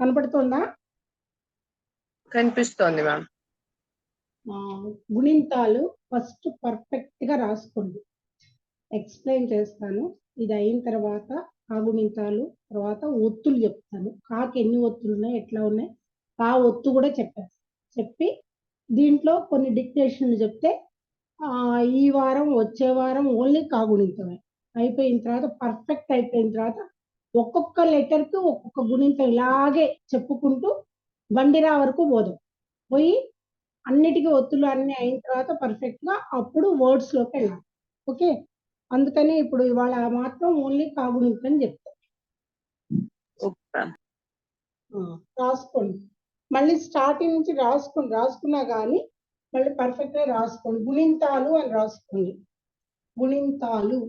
కనపడుతుందా? కనిపిస్తోంది ma'am. గుణింతాలు first perfect గా రాసుకోండి. ఎక్స్ప్లెయిన్ చేస్తాను. ఇది అయిన తర్వాత ఆ గుణింతాలు, తర్వాత ఒత్తులు చెప్తాను. కాకి ఎన్ని ఒత్తులు ఉన్నాయి, ఎట్లా ఉన్నాయి, ఆ ఒత్తు కూడా చెప్పాను. చెప్పి దీంట్లో కొన్ని డిక్టేషన్లు చెప్తే ఈ వారం వచ్చే వారం ఓన్లీ కాగుణింతమే అయిపోయిన తర్వాత, పర్ఫెక్ట్ అయిపోయిన తర్వాత ఒక్కొక్క లెటర్కి ఒక్కొక్క గుణింతం ఇలాగే చెప్పుకుంటూ బండిరా వరకు పోదాం. పోయి అన్నిటికీ ఒత్తులు అన్ని అయిన తర్వాత పర్ఫెక్ట్ గా అప్పుడు వర్డ్స్ లోకి వెళ్ళాలి. ఓకే, అందుకని ఇప్పుడు ఇవాళ మాత్రం ఓన్లీ కాగుణింతం చెప్తాం. రాసుకోండి. మళ్ళీ స్టార్టింగ్ నుంచి రాసుకున్నా కానీ మళ్ళీ పర్ఫెక్ట్ గా రాసుకోండి. గుణింతాలు అని రాసుకోండి. గుణింతాలు.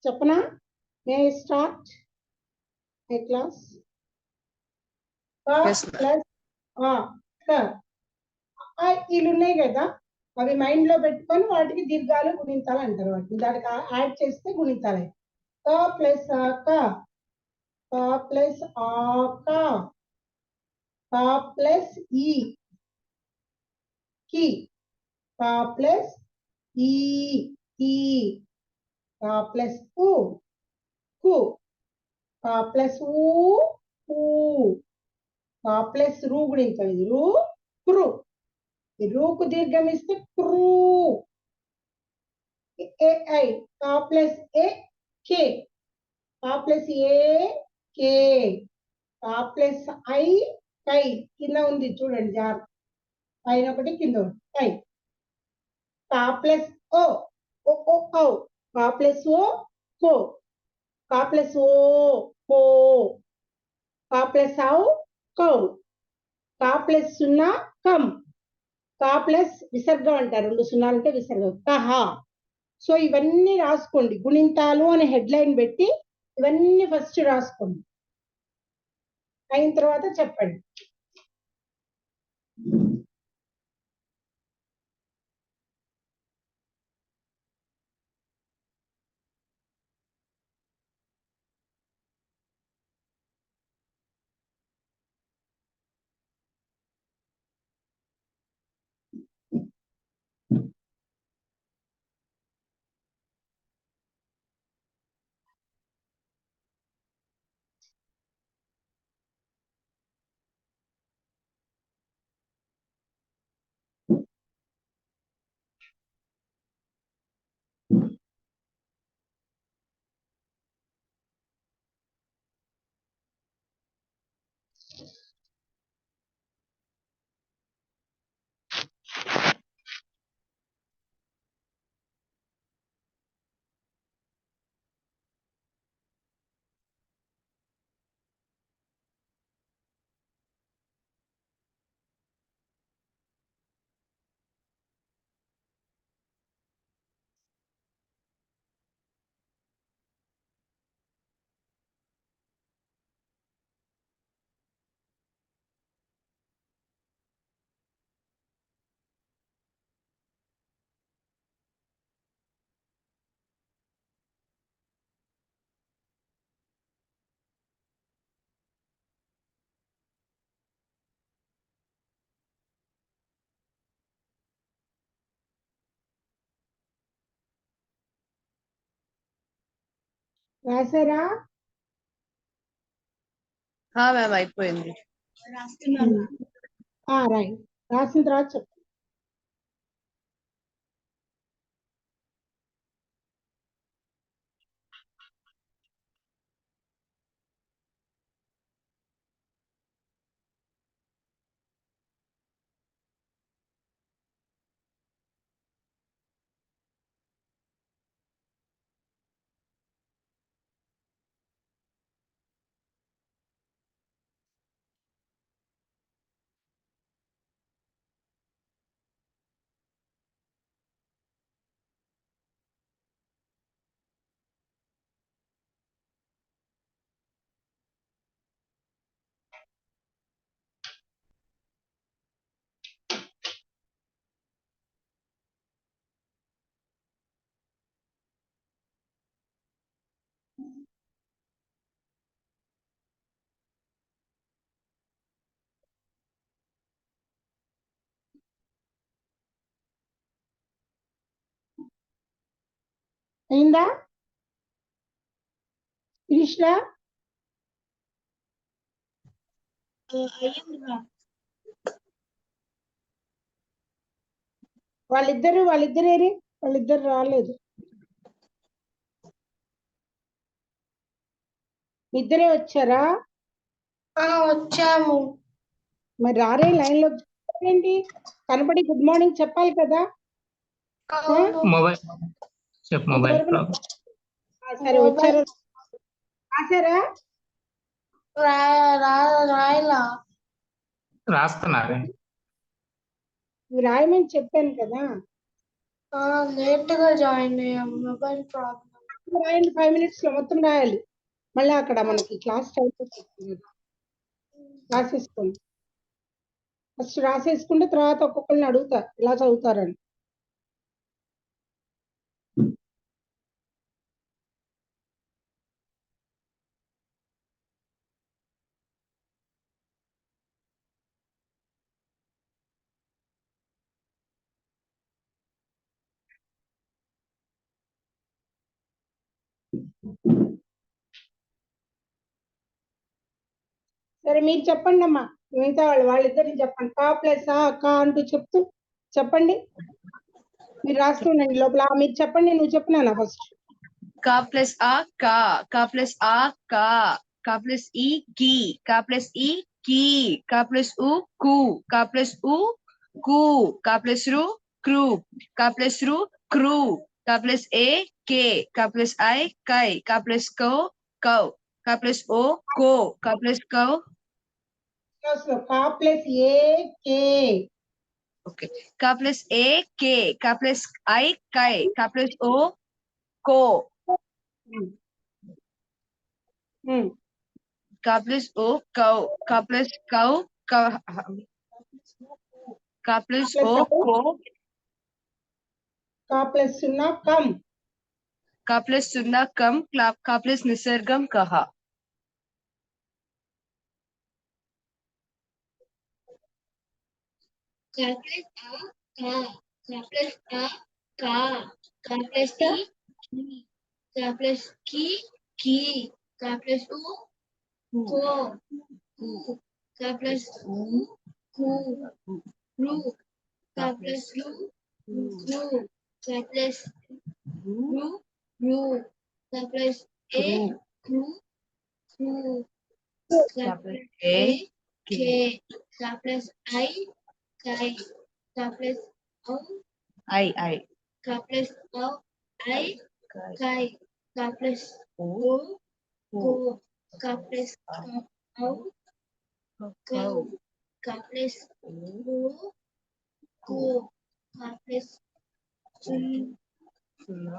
చెప్పనా? మే స్టార్ట్ మై క్లాస్. వీళ్ళు ఉన్నాయి కదా, అవి మైండ్ లో పెట్టుకొని వాటికి దీర్ఘాలు గుణింతాలు అంటారు. వాటిని దానికి యాడ్ చేస్తే గుణింతాలు. క ప్లస్ క, క ప్లస్ క, క ప్లస్ ఈ కి, క ప్లస్ ఈ కి, క ప్లస్ కు కు, క ప్లస్ ఊ ఊ, క ప్లస్ రూ గుణింతం. ఇది రూ క్రు, రూకు దీర్ఘం ఇస్తే క్రూ. ఏ ఐ, కా ప్లస్ ఏ కే, కా ప్లస్ ఏ కే, కా ప్లస్ ఐ కై. కింద ఉంది చూడండి, జార్ పైన ఒకటి కింద ఒకటి కై. కా ప్లస్ ఓ ఓ ఓ ఔ, కా ప్లస్ ఓ కో, కా ప్లస్ ఓ కో, కా ప్లస్ ఔ కౌ, కా ప్లస్ సున్నా కం, కా ప్లస్ విసర్గం అంటారు, 2 సున్నాలు అంటే విసర్గం, కహ. సో ఇవన్నీ రాసుకోండి. గుణింతాలు అనే హెడ్ లైన్ పెట్టి ఇవన్నీ ఫస్ట్ రాసుకోండి. అయిన తర్వాత చెప్పండి. రాసారా? మ్యామ్ అయిపోయింది. రైట్. రాసిన తర్వాత చెప్పండి. అయిందా? కృష్ణ వాళ్ళిద్దరు ఏరి, వాళ్ళిద్దరు రాలేదు. ఇద్దరే వచ్చారా? వచ్చాము. మరి రారే లైన్ లో ఏంటి? కనబడి గుడ్ మార్నింగ్ చెప్పాలి కదా. మొబైల్ చెప్పు మొబైల్ ప్రాబ్లం. సరే వచ్చారా? రాసారా? రాయలా రాస్తున్నారే. రాయమని చెప్పాను కదా. లేట్ గా జాయిన్ అయ్యాం. Mobile problem. రాయండి, 5 minutes లో మొత్తం రాయాలి. మళ్ళీ అక్కడ మనకి క్లాస్ టైం రాసేసుకోండి. ఫస్ట్ రాసేసుకుంటే తర్వాత ఒక్కొక్కరిని అడుగుతా ఇలా చదువుతారని. సరే మీరు చెప్పండి అమ్మా, మిగతా వాళ్ళిద్దరిని చెప్పండి. కా ప్లస్ ఆ కా అంటూ చెప్తూ చెప్పండి. మీరు రాస్తుండండి లోపల. మీరు చెప్పండి, నువ్వు చెప్పినానా first. Ka plus a ka. Ka plus a ka. Ka plus e ki. Ka plus e ki. Ka plus u ku. Ka plus u ku. Ka plus ru kru. Ka plus ru kru. Ka plus a ke. Ka plus I kai. Ka plus ko kau. Ka plus o ko. Ka plus kau. కా plus A K. Okay. Ka plus a ke. Ka plus I kai. Ka plus o ko. Ka plus o kau. Ka plus kau kau. Ka plus o ko. కా plus సున్నా కం. Ka plus sunna kam. Ka plus nisargam kaha. Ka plus a ka. Ka plus a ka. Ka plus e ki. Ka plus ki ki. Ka plus u ko. Ka plus u ku. Ru. Ka plus ru ru. Ka plus ru ru. Ka plus a kru kru. Ka plus a ke. Ka plus I kai. Ka plus au I. Ka plus au I kai. Ka plus o ko. Ka plus au kau. Ka plus o ko. Ka plus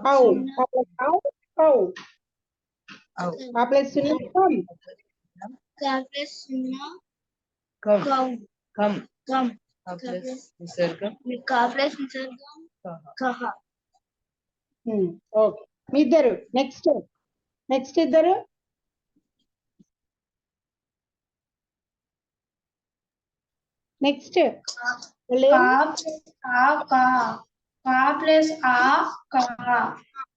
cow. కా plus cow cow. Au. కా plus సున్నా కం. Ka plus sunna Kam. kau. Kam. Kam. Ka plus nisargam Ka plus nisargam kaha. kaha. Okay. మీ ఇద్దరు next ఇద్దరు. Next Ka plus a ka. Ka plus a ka.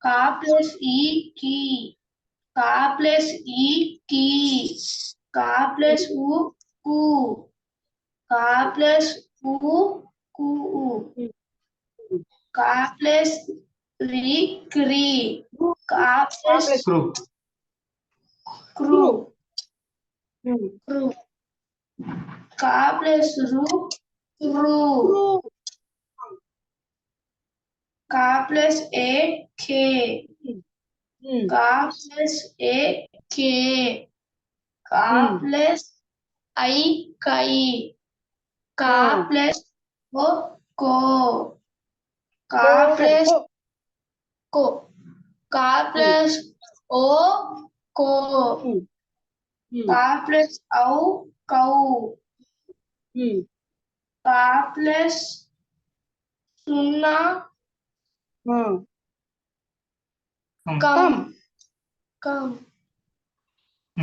Ka plus e ki. Ka plus e ki. Ka plus u ku. Ka plus u ku. Ka plus ri kri. Ka plus crew. kru kru. Ka plus ru ru. Ka plus a ke. Ka plus a ke. Ka plus I kai. Ka plus o ko. Ka plus ko. Ka plus o ko. Ka plus au kau. Ka plus sunna kam. Kam.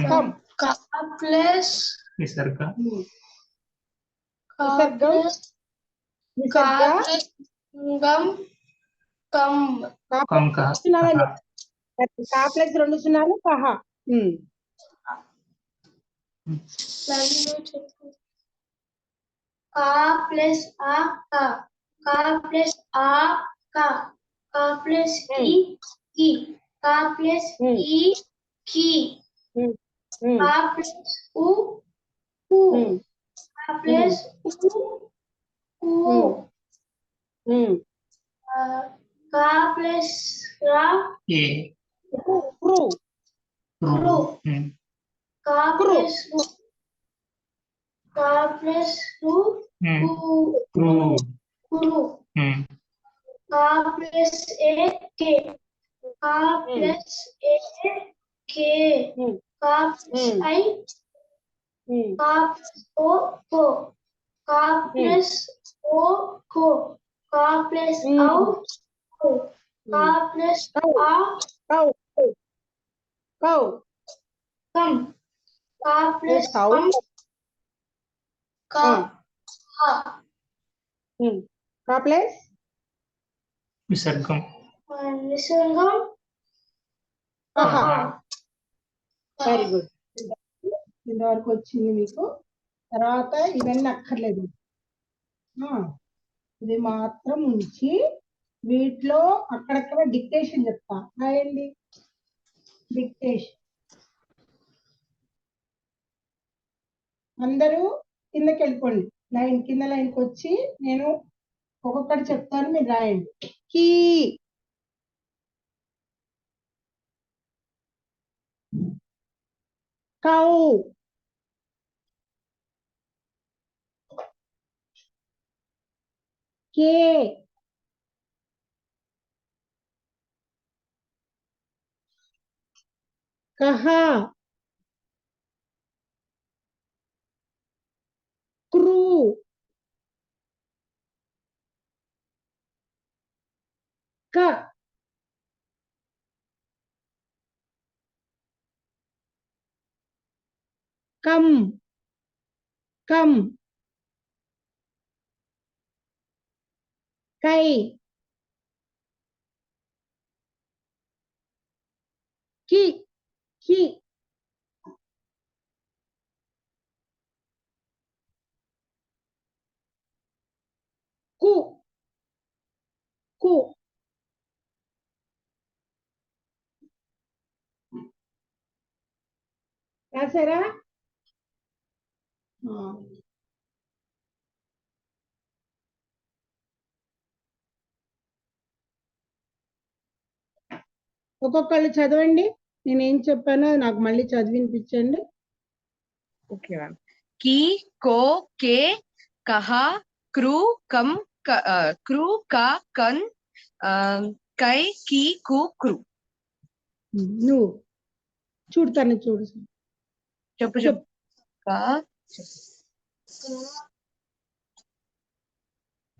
Cum. Ka plus Nisarga. ka నిసర్గం. plus ka Nisarga. plus gam कम कम का సున్నాలు కా plus 2 సున్నాలు కహ का plus आ का plus आ का plus ई की का प्लस ई की का प्लस उ उ का प्लस उ का प्लस रा ए క్రూ रू का क्रू प्लस रू का प्लस रू क्रू क्रू का प्लस ए के का प्लस ए के का प्लस आई का प्लस ओ को का प्लस ओ को का प्लस औ को का प्लस आ కౌ కౌ कम का प्लस कौ अम का हा కా ప్లస్ विसर्गम निसर्गम ఆహా వెరీ గుడ్ ఇంతవరకు వచ్చింది మీకు తర్వాత ఇవన్నీ అక్కర్లేదు ఇది మాత్రం ఉంచి వీటిలో అక్కడక్కడ డిక్టేషన్ చెప్తా రాయండి డిక్టేషన్ అందరూ కిందకి వెళ్ళిపోండి లైన్ కింద లైన్కి వచ్చి నేను ఒక్కొక్కటి చెప్తాను మీరు రాయండి కీ కౌ కే కహ క్రూ క కం కం కై కి కి కు కు రాసారా ఒక్కొక్కళ్ళు చదవండి నేను ఏం చెప్పానో నాకు మళ్ళీ చదివినిపించండి ओके मैम की को के कहा क्रू कम क्रू का कन कई की कु क्रू నువ్వు చూడతాను చూడు చెప్పు చెప్పు का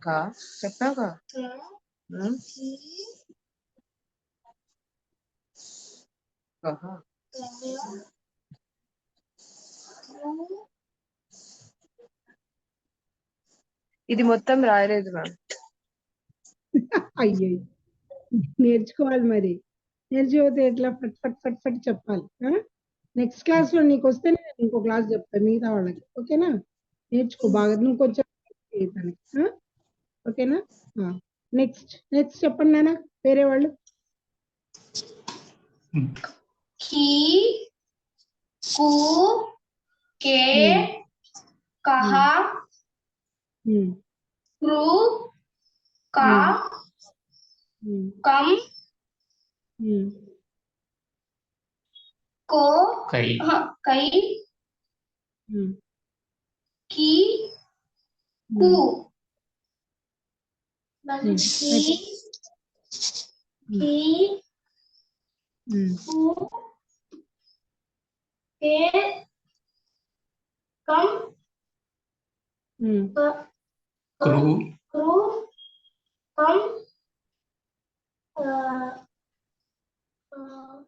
का చెప్పాగా कहा ఇది మొత్తం రాయలేదు మ్యామ్ అయ్యో నేర్చుకోవాలి మరి నేర్చుకోతే ఎట్లా ఫట్ ఫట్ ఫట్ ఫట్ చెప్పాలి నెక్స్ట్ క్లాస్ లో నీకు వస్తే నేను ఇంకో క్లాస్ చెప్తాను మిగతా వాళ్ళకి ఓకేనా నేర్చుకో బాగా నువ్వు కొంచెం ఓకేనా నెక్స్ట్ నెక్స్ట్ చెప్పండి నాన్న వేరే వాళ్ళు की कु के कहा क्रू का कम को कई कई की कु की कु के कम क्रू क्रू कम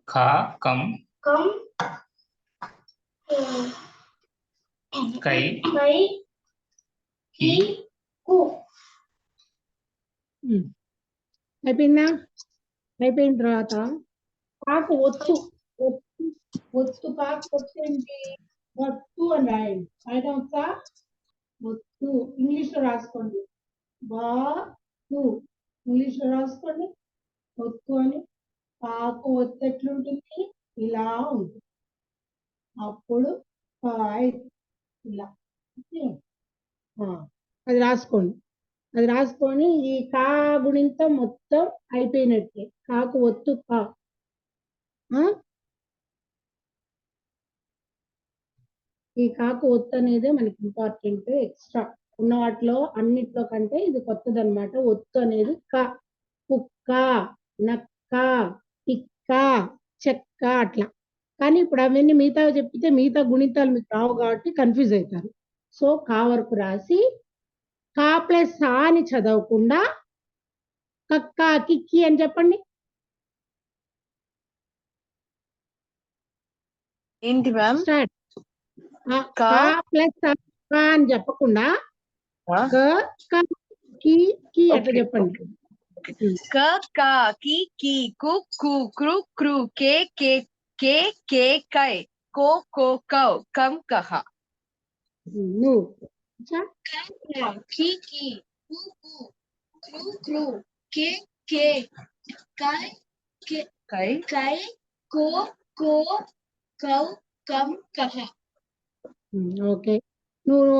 खा कम कम कई कई की कु అయిపోయిందా? అయిపోయిన తర్వాత కాకు ఒత్తు ఒత్తు ఒత్తు కాకు ఒత్తు ఏంటి? ఒత్తు అని రాయండి. రాయడం వచ్చా? ఒత్తు ఇంగ్లీష్ లో రాసుకోండి. బాతు ఇంగ్లీష్ లో రాసుకోండి. ఒత్తు అని. కాకు ఒత్తు ఎట్లుంటుంది? ఇలా ఉంటుంది. అప్పుడు ఇలా అది రాసుకోండి. అది రాసుకొని ఈ కా గుణింతం మొత్తం అయిపోయినట్టే. కాకు ఒత్తు కా. ఈ కాకు ఒత్తు అనేది మనకి ఇంపార్టెంట్. ఎక్స్ట్రా ఉన్న వాటిలో అన్నిట్లో కంటే ఇది కొత్తది అనమాట. ఒత్తు అనేది క, కుక్క, నక్క, టిక్క, చెక్క అట్లా. కానీ ఇప్పుడు అవన్నీ మిగతా చెప్తే మిగతా గుణితాలు మీకు రావు కాబట్టి కన్ఫ్యూజ్ అవుతారు. సో కా వరకు రాసి కా ప్లస్ ఆ అని చదవకుండా కక్క కిక్కి అని చెప్పండి. ఏంటి మ్యామ్? స్టార్ట్. కా ప్లస్ ఆ అని చెప్పకుండా క కి కి అట్లా చెప్పండి. క కా కి కి కు కు క్రు క్రు కే కే కే కే కై కో కో కౌ కం కహ. నువ్వు కి కి కు కు క్రు క్రు కే కే కై కే కై కై కో కో కౌ కం కహ. ఓకే. నువ్వు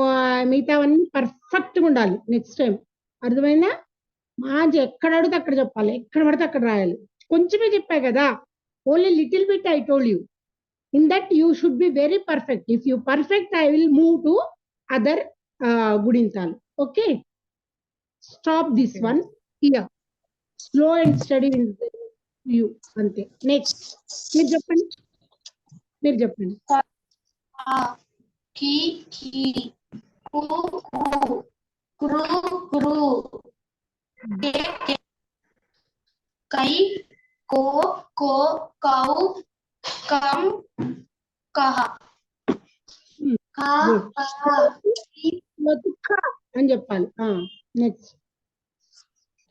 మిగతావన్నీ పర్ఫెక్ట్గా ఉండాలి నెక్స్ట్ టైం. అర్థమైందా? మంచి ఎక్కడ అడిగితే అక్కడ చెప్పాలి, ఎక్కడ పడితే అక్కడ రాయాలి. కొంచెమే చెప్పా కదా, only little bit I told you. In that you should be very perfect. If you perfect I will move to other గుణింతాలు. Okay, stop this one here. Slow and study will you. అంతే. Next మీరు చెప్పండి. మీరు చెప్పండి. కి కి కు కు క్రు క్రు కే కే కై కో కో కౌ కం కహ. కా కా అని చెప్పాలి. నెక్స్ట్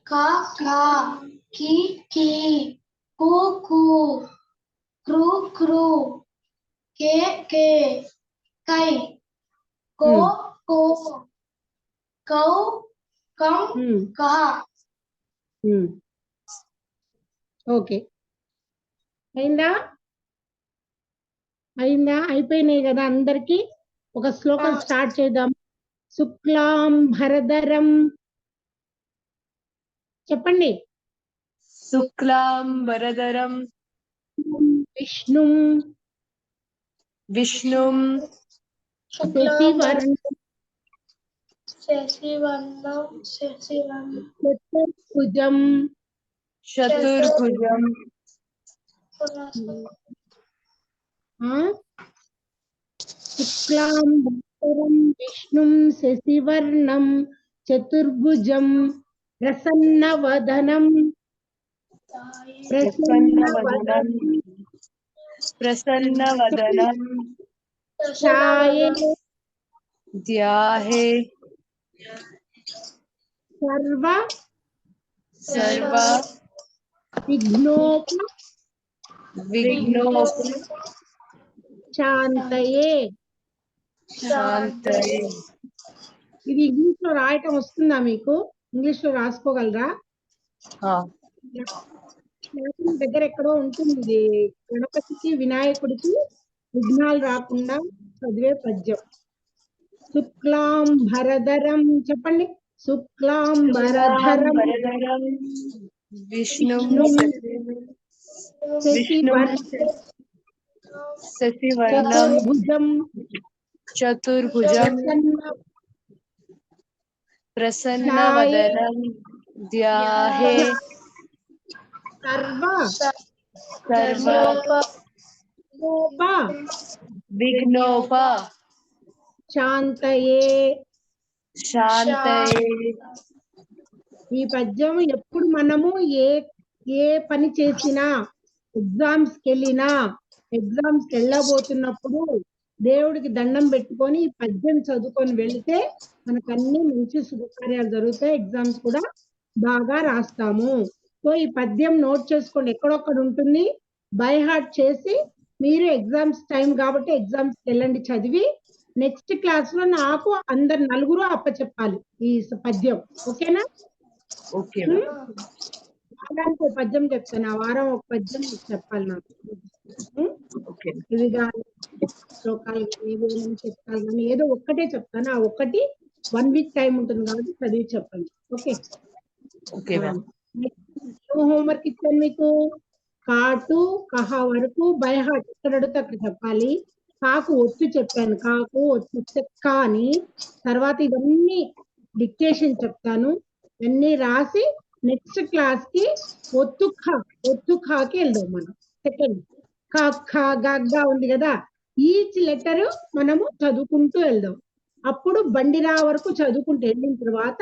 కా కా కి కి కు కు క్రు క్రు కే కే కై కో కో కౌ కం కహ. ఓకే, అయిందా? అయిందా? అయిపోయినాయి కదా అందరికి. ఒక శ్లోకం స్టార్ట్ చేద్దాం. శుక్లాం భరధరం చెప్పండి. శుక్లాం వరదరం విష్ణుం విష్ణుం శశివర్ణం చతుర్భుజం చతుర్భుజం శుక్లాం భరధరం విష్ణుం శశివర్ణం చతుర్భుజం ప్రసన్నవదనం ప్రసన్నవదనం ఛాయే ధ్యాహే సర్వ సర్వ విఘ్నోప శాంతయే. శాంతయే. ఇది ఇంగ్లీష్ లో రాయటం వస్తుందా మీకు? ఇంగ్లీష్ లో రాసుకోగలరా? దగ్గర ఎక్కడో ఉంటుంది ఇది. గణపతికి వినాయకుడికి విఘ్నాలు రాకుండా చదివే పద్యం. శుక్లాం భరధరం చెప్పండి. శుక్లాం భరధరం విష్ణుం శశివర్ణం చతుర్భుజం ప్రసన్నవదనం ధ్యాహే సర్వ విఘ్నోప శాంతయే. శాంతయే. ఈ పద్యం ఎప్పుడు మనము ఏ పని చేసినా, ఎగ్జామ్స్కి వెళ్ళబోతున్నప్పుడు దేవుడికి దండం పెట్టుకొని ఈ పద్యం చదువుకొని వెళితే మనకు అన్ని మంచి శుభకార్యాలు జరుగుతాయి. ఎగ్జామ్స్ కూడా బాగా రాస్తాము. సో ఈ పద్యం నోట్ చేసుకోండి, ఎక్కడొక్కడ ఉంటుంది. బై హార్ట్ చేసి మీరు ఎగ్జామ్స్ టైం కాబట్టి ఎగ్జామ్స్కి వెళ్ళండి చదివి. నెక్స్ట్ క్లాస్ లో నాకు అందరు నలుగురు అప్పచెప్పాలి ఈ పద్యం. ఓకేనా? ఓకే వారానికి ఒక పద్యం చెప్తాను, ఆ వారం ఒక పద్యం చెప్పాలి నాకు. ఓకే ఇవి కానీ శ్లోకాలు కానీ ఏమైనా చెప్తాను కానీ ఏదో ఒక్కటే చెప్తాను, ఆ ఒక్కటి 1 వీక్ టైం ఉంటుంది కాబట్టి చదివి చెప్పండి. ఓకే? Okay ma'am. హోంవర్క్ ఇచ్చాను మీకు. కాటు కహ వరకు బై హార్ట్ ఎక్కడ అడిగితే అక్కడ చెప్పాలి. కాకు ఒత్తు చెప్పాను, కాకు ఒత్తు కానీ తర్వాత ఇవన్నీ డిక్టేషన్ చెప్తాను, ఇవన్నీ రాసి నెక్స్ట్ క్లాస్ కి ఒత్తు ఖాకి వెళ్దాం మనం. సెకండ్ కా ఖా గా ఉంది కదా, ఈచ్ లెటర్ మనము చదువుకుంటూ వెళ్దాం. అప్పుడు బండిరా వరకు చదువుకుంటూ వెళ్ళిన తర్వాత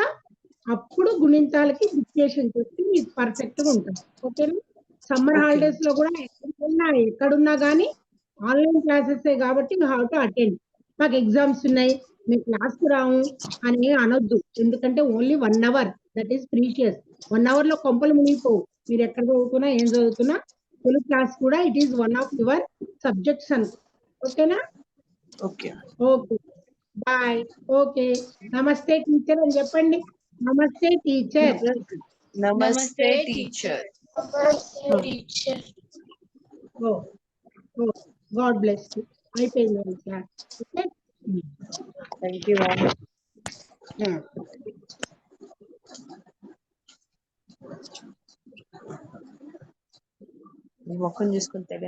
అప్పుడు గుణింతాలకి డిక్టేషన్ చేసి మీకు పర్ఫెక్ట్ గా ఉంటుంది. ఓకేనా? సమ్మర్ హాలిడేస్ లో కూడా ఎక్కడున్నా కానీ ఆన్లైన్ క్లాసెస్ కాబట్టి హౌ టు అటెండ్. మాకు ఎగ్జామ్స్ ఉన్నాయి, మేము క్లాస్ కు రాము అని అనొద్దు. ఎందుకంటే only 1 hour, that is precious. 1 hour లో కొంపలు మునిగిపోవు. మీరు ఎక్కడ చదువుతున్నా ఏం చదువుతున్నా తెలుగు క్లాస్ కూడా it is one of your subjects అనుకో. ఓకేనా? Okay okay bye. ఓకే నమస్తే టీచర్ అని చెప్పండి. నమస్తే టీచర్. నమస్తే teacher. Teacher. Oh God bless you. అయిపోయింది class. Okay thank you ma'am. మీ ముఖం చూసుకుని తెగ